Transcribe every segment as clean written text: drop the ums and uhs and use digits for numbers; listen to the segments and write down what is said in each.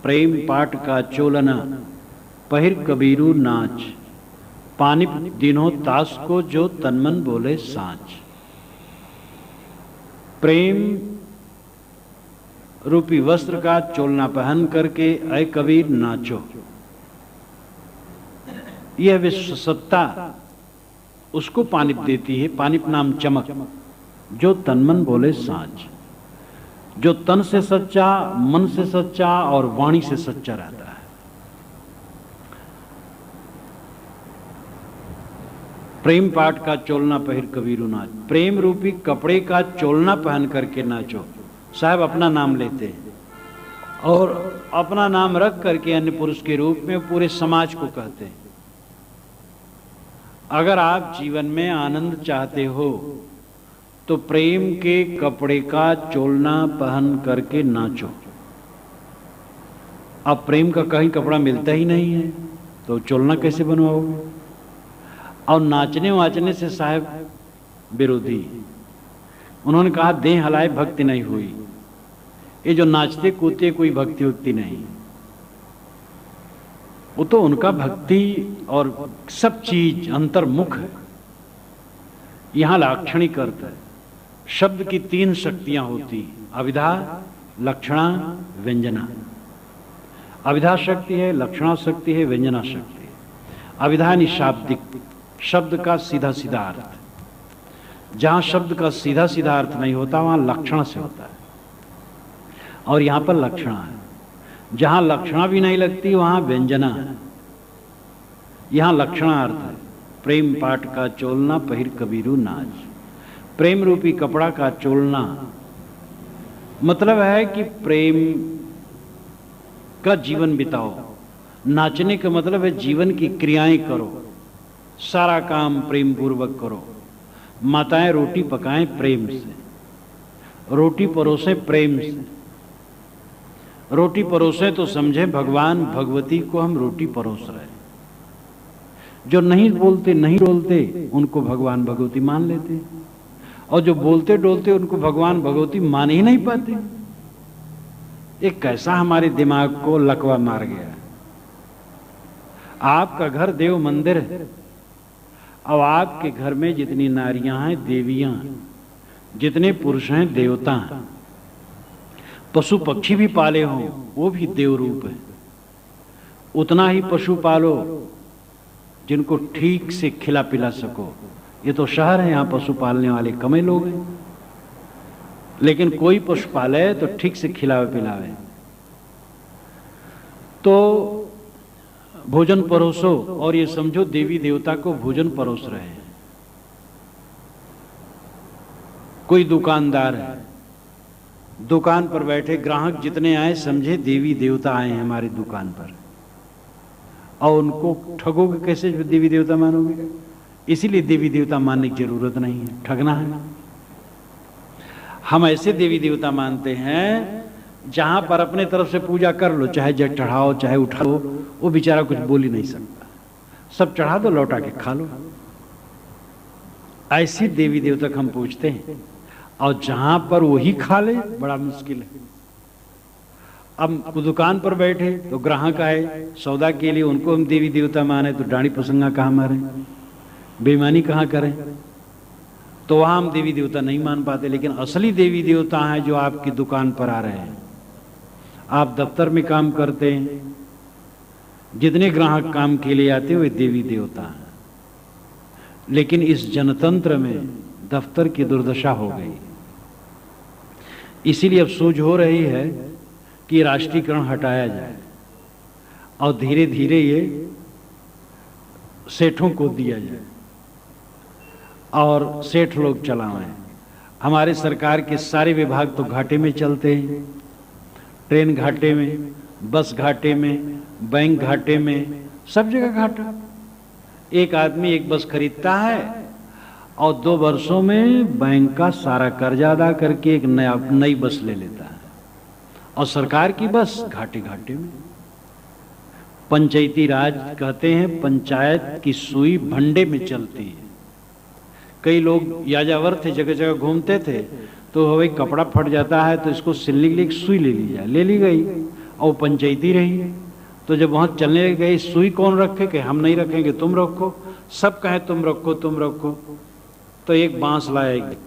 प्रेम पाट का चोलना पहिर कबीरू नाच, पानिप दिनों तास को जो तनमन बोले सांच। प्रेम रूपी वस्त्र का चोलना पहन करके ऐ कबीर नाचो। यह विश्व सत्ता उसको पानिप देती है, पानिप नाम चमक, जो तनमन बोले सांच, जो तन से सच्चा, मन से सच्चा और वाणी से सच्चा रहता है। प्रेम पाट का चोलना पहिर कबीरू नाच, प्रेम रूपी कपड़े का चोलना पहन करके नाचो। साहब अपना नाम लेते हैं और अपना नाम रख करके अन्य पुरुष के रूप में पूरे समाज को कहते हैं। अगर आप जीवन में आनंद चाहते हो तो प्रेम के कपड़े का चोलना पहन करके नाचो। अब प्रेम का कहीं कपड़ा मिलता ही नहीं है तो चोलना कैसे बनवाओगे? और नाचने वाचने से साहब विरोधी, उन्होंने कहा देह हलाए भक्ति नहीं हुई। ये जो नाचते कूदते कोई भक्ति उक्ति नहीं, वो तो उनका भक्ति और सब चीज अंतर्मुख है। यहां लाक्षणिक अर्थ है। शब्द की तीन शक्तियां होती, अविधा, लक्षणा, व्यंजना। अविधा शक्ति है, लक्षणा शक्ति है, व्यंजना शक्ति है। अविधा यानी शाब्दिक, शब्द का सीधा सीधा अर्थ। जहां शब्द का सीधा सीधा अर्थ नहीं होता वहां लक्षण से होता है, और यहां पर लक्षणा है। जहां लक्षणा भी नहीं लगती वहां व्यंजना है। यहां लक्षणा अर्थ है। प्रेम पाट का चोलना पहिर कबीरू नाच, प्रेम रूपी कपड़ा का चोलना मतलब है कि प्रेम का जीवन बिताओ। नाचने का मतलब है जीवन की क्रियाएं करो, सारा काम प्रेम पूर्वक करो। माताएं रोटी पकाएं प्रेम से, रोटी परोसे प्रेम से। रोटी परोसे तो समझे भगवान भगवती को हम रोटी परोस रहे हैं। जो नहीं बोलते नहीं डोलते उनको भगवान भगवती मान लेते, और जो बोलते डोलते उनको भगवान भगवती मान ही नहीं पाते। एक कैसा हमारे दिमाग को लकवा मार गया। आपका घर देव मंदिर है, और आपके घर में जितनी नारियां हैं देवियां, जितने पुरुष हैं देवता हैं। पशु पक्षी भी पाले हों वो भी देव रूप है। उतना ही पशु पालो जिनको ठीक से खिला पिला सको। ये तो शहर है, यहां पशु पालने वाले कम ही लोग हैं, लेकिन कोई पशु पाले तो ठीक से खिलावे पिलावे। तो भोजन परोसो, और ये समझो देवी देवता को भोजन परोस रहे हैं। कोई दुकानदार है, दुकान पर बैठे ग्राहक जितने आए समझे देवी देवता आए हैं हमारी दुकान पर, और उनको ठगोगे कैसे? देवी देवता मानोगे? इसीलिए देवी देवता मानने की जरूरत नहीं है, ठगना है। हम ऐसे देवी देवता मानते हैं जहां पर अपने तरफ से पूजा कर लो, चाहे जग चढ़ाओ चाहे उठाओ, वो बेचारा कुछ बोल ही नहीं सकता। सब चढ़ा दो, लौटा के खा लो। ऐसी देवी देवता हम पूछते हैं, और जहां पर वही खा ले बड़ा मुश्किल है। अब दुकान पर बैठे तो ग्राहक आए सौदा के लिए, उनको हम देवी देवता माने तो डांडी पसंगा कहां मारे, बेईमानी कहां करें? तो वहां हम देवी देवता नहीं मान पाते। लेकिन असली देवी देवता हैं जो आपकी दुकान पर आ रहे हैं। आप दफ्तर में काम करते हैं, जितने ग्राहक काम के लिए आते हैं वे देवी देवता हैं। लेकिन इस जनतंत्र में दफ्तर की दुर्दशा हो गई। इसीलिए अब सोच हो रही है कि राष्ट्रीयकरण हटाया जाए और धीरे धीरे ये सेठों को दिया जाए और सेठ लोग चलाएं। हमारे सरकार के सारे विभाग तो घाटे में चलते हैं। ट्रेन घाटे में, बस घाटे में, बैंक घाटे में, सब जगह घाटा। एक आदमी एक बस खरीदता है और 2 वर्षों में बैंक का सारा कर्जा अदा करके एक नई बस ले लेता है, और सरकार की बस घाटे घाटे में। पंचायती राज कहते हैं पंचायत की सुई भंडे में चलती है। कई लोग याजावर थे, जगह जगह घूमते थे, तो भाई कपड़ा फट जाता है तो इसको सिलने के लिए एक सुई ले ली जाए, ले ली गई, और पंचायती रही। तो जब वहाँ चलने गए, सुई कौन रखे, कि हम नहीं रखेंगे तुम रखो, सब कहे तुम रखो तुम रखो। तो एक बांस लाया, एक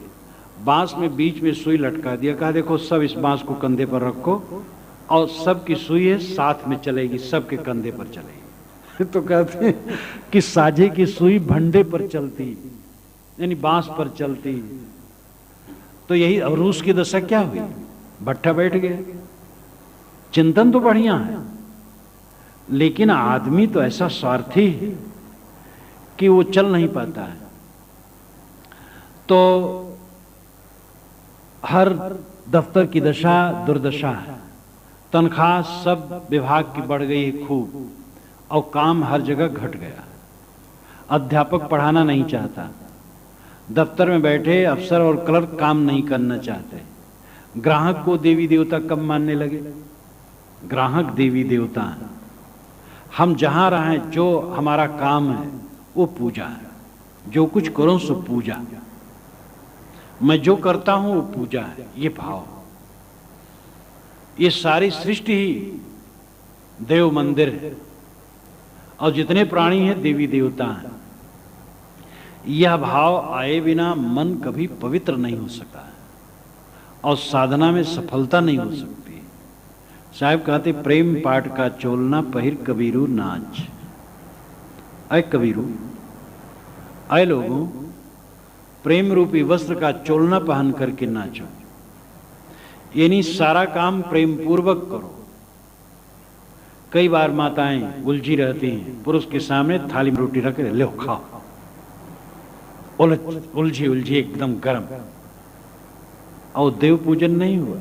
बांस में बीच में सुई लटका दिया, कहा देखो सब इस बांस को कंधे पर रखो और सबकी सुई है साथ में चलेगी, सबके कंधे पर चलेगी। तो कहते हैं कि साझे की सुई भंडे पर चलती, यानी बांस पर चलती। तो यही रूस की दशा क्या हुई, भट्ठा बैठ गया। चिंतन तो बढ़िया है, लेकिन आदमी तो ऐसा स्वार्थी है कि वो चल नहीं पाता है। तो हर दफ्तर की दशा दुर्दशा है, तनख्वाह सब विभाग की बढ़ गई है खूब, और काम हर जगह घट गया। अध्यापक पढ़ाना नहीं चाहता, दफ्तर में बैठे अफसर और क्लर्क काम नहीं करना चाहते। ग्राहक को देवी देवता कब मानने लगे, ग्राहक देवी देवता है। हम जहां रहें जो हमारा काम है वो पूजा है, जो कुछ करो सो पूजा, मैं जो करता हूं वो पूजा है, ये भाव। ये सारी सृष्टि ही देव मंदिर है और जितने प्राणी हैं देवी देवता हैं। यह भाव आए बिना मन कभी पवित्र नहीं हो सकता है और साधना में सफलता नहीं हो सकती। साहब कहते प्रेम पाठ का चोलना पहिर कबीरू नाच। अय कबीरू, अय लोगों, प्रेम रूपी वस्त्र का चोलना पहन करके नाचो, यानी सारा काम प्रेम पूर्वक करो। कई बार माताएं उलझी रहती हैं, पुरुष के सामने थाली में रोटी रख के लो खाओ, उलझी उलझी एकदम गर्म, और देव पूजन नहीं हुआ।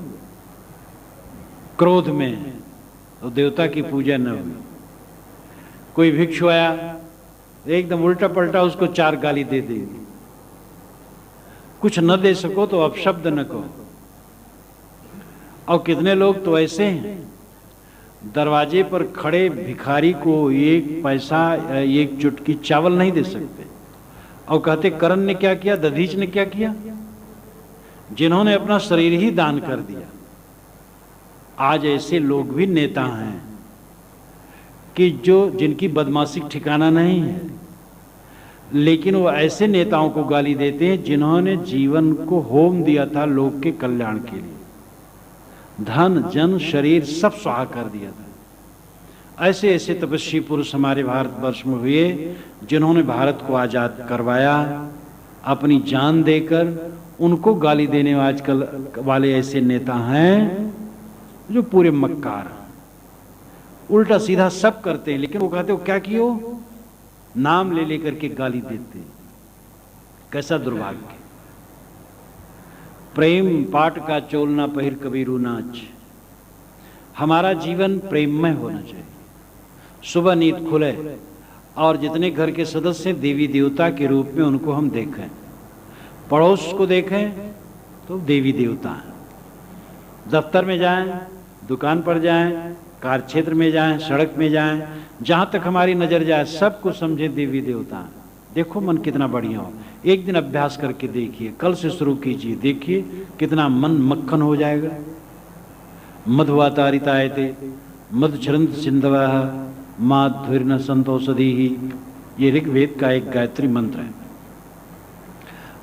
क्रोध में तो देवता की पूजा न हुई। कोई भिक्षु आया, एकदम उल्टा पलटा उसको 4 गाली दे देगी। कुछ न दे सको तो अपशब्द न कहो। और कितने लोग तो ऐसे हैं, दरवाजे पर खड़े भिखारी को 1 पैसा 1 चुटकी चावल नहीं दे सकते, और कहते करण ने क्या किया, दधीच ने क्या किया, जिन्होंने अपना शरीर ही दान कर दिया। आज ऐसे लोग भी नेता हैं कि जिनकी बदमाशी ठिकाना नहीं है, लेकिन वो ऐसे नेताओं को गाली देते हैं जिन्होंने जीवन को होम दिया था लोग के कल्याण के लिए, धन जन शरीर सब स्वाहा कर दिया था। ऐसे ऐसे तपस्वी पुरुष हमारे भारतवर्ष में हुए जिन्होंने भारत को आजाद करवाया अपनी जान देकर। उनको गाली देने आजकल वाले ऐसे नेता हैं जो पूरे मक्कार, उल्टा सीधा सब करते हैं, लेकिन वो कहते हो क्या कियो, नाम ले लेकर के गाली देते। कैसा दुर्भाग्य। प्रेम पाठ का चोलना पहिर कबीरू नाच। हमारा जीवन प्रेममय होना चाहिए। सुबह नींद खुले और जितने घर के सदस्य देवी देवता के रूप में उनको हम देखें, पड़ोस को देखें तो देवी देवता हैं। दफ्तर में जाएं, दुकान पर जाएं, कार्य क्षेत्र में जाएं, सड़क में जाएं, जहां तक हमारी नजर जाए सबको समझे देवी देवता हैं। देखो मन कितना बढ़िया हो। एक दिन अभ्यास करके देखिए, कल से शुरू कीजिए, देखिए कितना मन मक्खन हो जाएगा। मध्वातारिताय ते मधुचरंत सिंधवः माध्वीर्न संतोषधि, ये ऋग्वेद का एक गायत्री मंत्र है।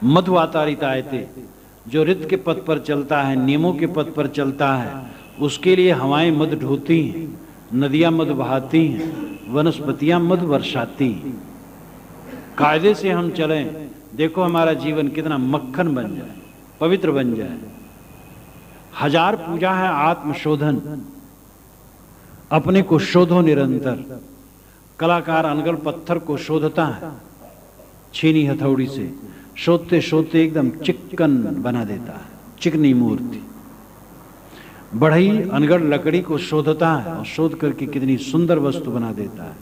मध्वातारिताय ते, जो ऋत के पथ पर चलता है, नियमों के पथ पर चलता है, उसके लिए हवाएं मध ढोती हैं, नदियां मध बहाती हैं, वनस्पतियां मध वर्षाती हैं। कायदे से हम चलें, देखो हमारा जीवन कितना मक्खन बन जाए, पवित्र बन जाए। 1000 पूजा है आत्मशोधन, अपने को शोधो निरंतर। कलाकार अनगढ़ पत्थर को शोधता है छीनी हथौड़ी से, शोधते शोधते एकदम चिकन बना देता है, चिकनी मूर्ति। बढ़ई अनगढ़ लकड़ी को शोधता है और शोध करके कितनी सुंदर वस्तु बना देता है।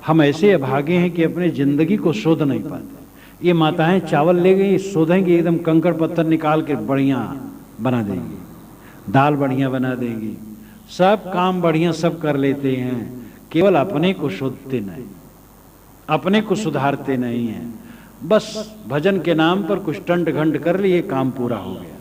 हम ऐसे अभागे हैं कि अपने जिंदगी को शोध नहीं पाते। ये माताएं चावल ले गई, शोधेंगी, एकदम कंकड़ पत्थर निकाल के बढ़िया बना देंगी, दाल बढ़िया बना देंगी, सब काम बढ़िया सब कर लेते हैं, केवल अपने को शोधते नहीं, अपने को सुधारते नहीं हैं। बस भजन के नाम पर कुछ टंड घंट कर लिए, काम पूरा हो गया।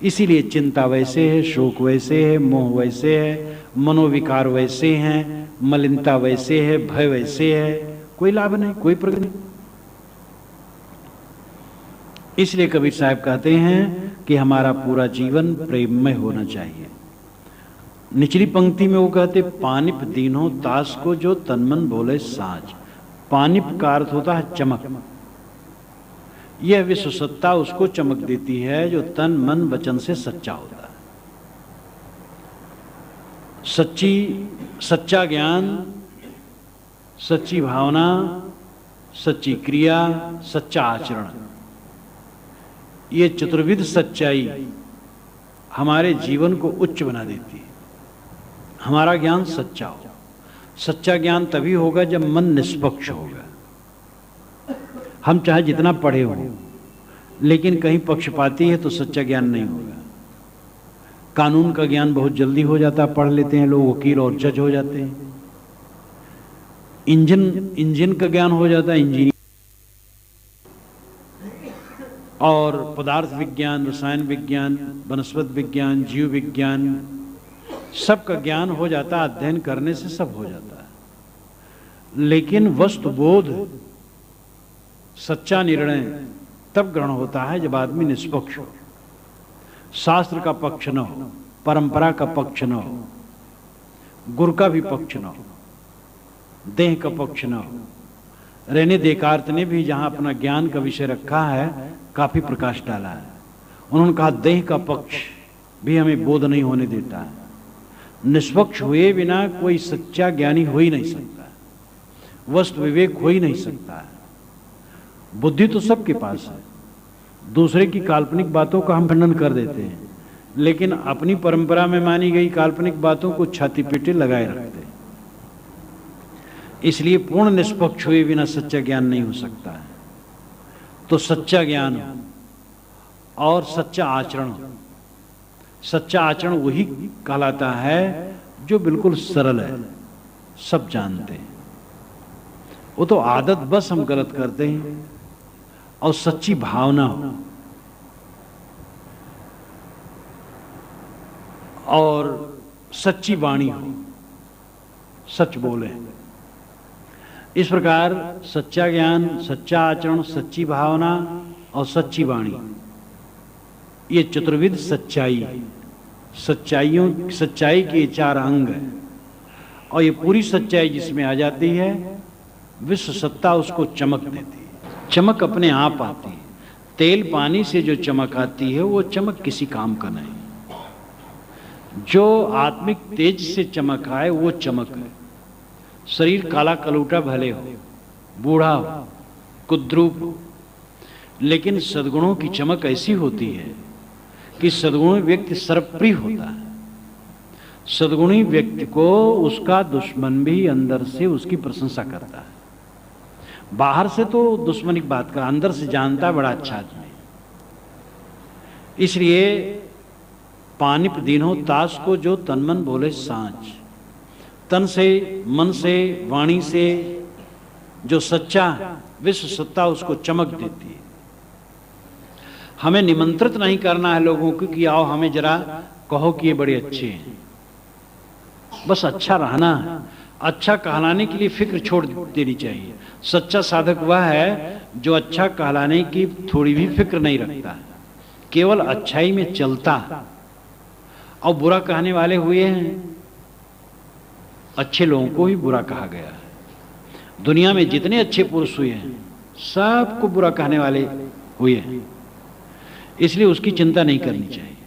इसीलिए चिंता वैसे है, शोक वैसे है, मोह वैसे है, मनोविकार वैसे हैं, मलिनता वैसे है, भय वैसे है, कोई लाभ नहीं, कोई प्रगति नहीं। इसलिए कबीर साहब कहते हैं कि हमारा पूरा जीवन प्रेममय होना चाहिए। निचली पंक्ति में वो कहते, पानिप दीनो तास को जो तनमन बोले साँझ। पानिप का अर्थ होता है चमक। यह विश्व सत्ता उसको चमक देती है जो तन मन वचन से सच्चा होता है। सच्चा ज्ञान, सच्ची भावना, सच्ची क्रिया, सच्चा आचरण, ये चतुर्विध सच्चाई हमारे जीवन को उच्च बना देती है। हमारा ज्ञान सच्चा हो। सच्चा ज्ञान तभी होगा जब मन निष्पक्ष होगा। हम चाहे जितना पढ़े हो, लेकिन कहीं पक्षपाती है तो सच्चा ज्ञान नहीं होगा। कानून का ज्ञान बहुत जल्दी हो जाता है, पढ़ लेते हैं लोग, वकील और जज हो जाते हैं। इंजन का ज्ञान हो जाता है, इंजीनियर और पदार्थ विज्ञान, रसायन विज्ञान, वनस्पति विज्ञान, जीव विज्ञान, सबका ज्ञान हो जाता है। अध्ययन करने से सब हो जाता है। लेकिन वस्तुबोध, सच्चा निर्णय तब ग्रहण होता है जब आदमी निष्पक्ष हो, शास्त्र का पक्ष न हो, परंपरा का पक्ष न हो, गुरु का भी पक्ष न हो, देह का पक्ष न हो। रेने देकार्त ने भी जहां अपना ज्ञान का विषय रखा है काफी प्रकाश डाला है। उन्होंने कहा देह का पक्ष भी हमें बोध नहीं होने देता है। निष्पक्ष हुए बिना कोई सच्चा ज्ञानी हो ही नहीं सकता, वस्तु विवेक हो ही नहीं सकता है। बुद्धि तो सबके पास है, दूसरे की काल्पनिक बातों का हम खंडन कर देते हैं, लेकिन अपनी परंपरा में मानी गई काल्पनिक बातों को छाती पीटे लगाए रखते हैं। इसलिए पूर्ण निष्पक्ष हुए बिना सच्चा ज्ञान नहीं हो सकता है। तो सच्चा ज्ञान और सच्चा आचरण, सच्चा आचरण वही कहलाता है जो बिल्कुल सरल है, सब जानते हैं। वो तो आदत बस हम गलत करते हैं। और सच्ची भावना हो और सच्ची वाणी हो, सच बोले। इस प्रकार सच्चा ज्ञान, सच्चा आचरण, सच्ची भावना और सच्ची वाणी, ये चतुर्विध सच्चाई, सच्चाई के चार अंग हैं। और ये पूरी सच्चाई जिसमें आ जाती है, विश्व सत्ता उसको चमक देती है। चमक अपने आप आती है। तेल पानी से जो चमक आती है वो चमक किसी काम का नहीं। जो आत्मिक तेज से चमक आए वो चमक है। शरीर काला कलूटा भले हो, बूढ़ा हो, कुद्रूप हो, लेकिन सद्गुणों की चमक ऐसी होती है कि सद्गुणी व्यक्ति सर्वप्रिय होता है। सद्गुणी व्यक्ति को उसका दुश्मन भी अंदर से उसकी प्रशंसा करता है। बाहर से तो दुश्मनी बात कर, अंदर से जानता बड़ा अच्छा आदमी। इसलिए पानिप दीनो तास को जो तन मन बोले साँझ। तन से, मन से, वाणी से जो सच्चा विश्व सत्ता उसको चमक देती है। हमें निमंत्रित नहीं करना है लोगों को कि आओ हमें जरा कहो कि ये बड़े अच्छे हैं। बस अच्छा रहना है। अच्छा कहलाने के लिए फिक्र छोड़ देनी चाहिए। सच्चा साधक वह है जो अच्छा कहलाने की थोड़ी भी फिक्र नहीं रखता है, केवल अच्छाई में चलता है। और बुरा कहने वाले हुए हैं, अच्छे लोगों को ही बुरा कहा गया है। दुनिया में जितने अच्छे पुरुष हुए हैं सबको बुरा कहने वाले हुए हैं। इसलिए उसकी चिंता नहीं करनी चाहिए।